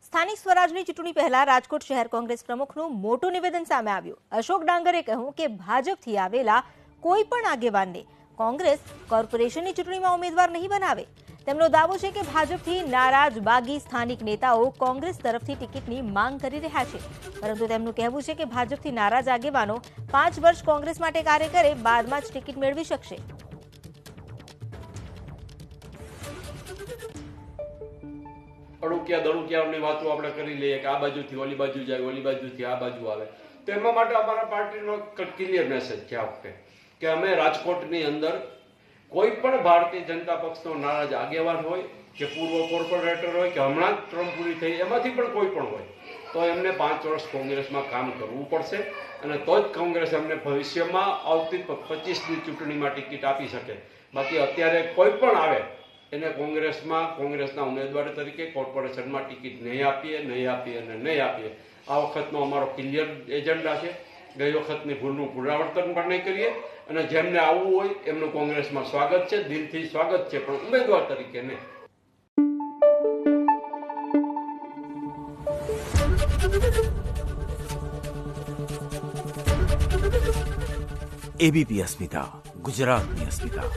સ્થાનિક સ્વરાજની ચૂંટણી પહેલા રાજકોટ શહેર કોંગ્રેસ પ્રમુખનું મોટું નિવેદન સામે આવ્યું। અશોક ડાંગરે કહ્યું કે ભાજપથી આવેલા કોઈ પણ આગેવાનને કોંગ્રેસ કોર્પોરેશનની ચૂંટણીમાં ઉમેદવાર નહીં બનાવે। તેમનો દાવો છે કે ભાજપથી નારાજ બાગી સ્થાનિક નેતાઓ કોંગ્રેસ તરફથી ટિકિટની માંગ કરી રહ્યા છે, પરંતુ તેમનું કહેવું છે કે ભાજપથી નારાજ આગેવાનો 5 વર્ષ કોંગ્રેસ માટે કાર્ય કરે બાદમાં જ ટિકિટ મેળવી શકશે। અડુકિયા દડુકિયાની વાતો આપણે કરી લઈએ કે આ બાજુથી ઓલી બાજુ જાય, ઓલી બાજુથી આ બાજુ આવે, તો એમાં માટે અમારા પાર્ટીનો ક્લિયર મેસેજ છે આ વખતે કે અમે રાજકોટની અંદર કોઈ પણ ભારતીય જનતા પક્ષનો નારાજ આગેવાન હોય કે પૂર્વ કોર્પોરેટર હોય કે હમણાં જ ટર્મ પૂરી થઈ એમાંથી પણ કોઈ પણ હોય તો એમને 5 વર્ષ કોંગ્રેસમાં કામ કરવું પડશે અને તો જ કોંગ્રેસ એમને ભવિષ્યમાં આવતી 25ની ચૂંટણીમાં ટિકિટ આપી શકે। બાકી અત્યારે કોઈ પણ આવે એને કોંગ્રેસના ઉમેદવાર તરીકે કોર્પોરેશનમાં ટિકિટ નહીં આપીએ। આ વખતનો અમારો ક્લિયર એજન્ડા છે। ગઈ વખતની ભૂલનું પુનરાવર્તન પણ નહીં કરીએ અને જેમને આવવું હોય એમનું કોંગ્રેસમાં સ્વાગત છે, દિલથી સ્વાગત છે, પણ ઉમેદવાર તરીકે નહીં। એબીપી અસ્મિતા, ગુજરાતની અસ્મિતા।